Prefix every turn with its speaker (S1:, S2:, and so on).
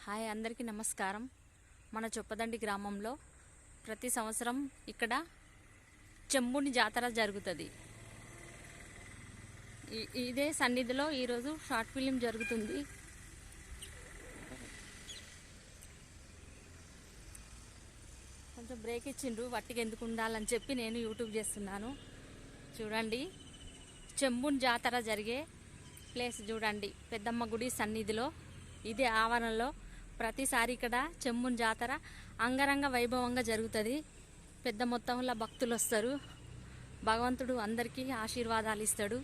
S1: Hi అందరికీ నమస్కారం. మన చొప్పదండి గ్రామంలో ప్రతి సంవత్సరం ఇక్కడ చెంబుని జాతర జరుగుతుంది. ఇదే సన్నిధిలో ఈరోజు షార్ట్ ఫిలిం జరుగుతుంది. కొంచెం బ్రేక్ ఇచ్చిండ్రు, వట్టికి ఎందుకు ఉండాలని చెప్పి నేను యూట్యూబ్ చేస్తున్నాను. చూడండి, చెంబుని జాతర జరిగే ప్లేస్ చూడండి. పెద్దమ్మ గుడి సన్నిధిలో ఇదే ఆవరణలో ప్రతిసారి ఇక్కడ చెంబుని జాతర అంగరంగ వైభవంగా జరుగుతుంది. పెద్ద మొత్తంలో భక్తులు వస్తారు. భగవంతుడు అందరికీ ఆశీర్వాదాలు ఇస్తాడు.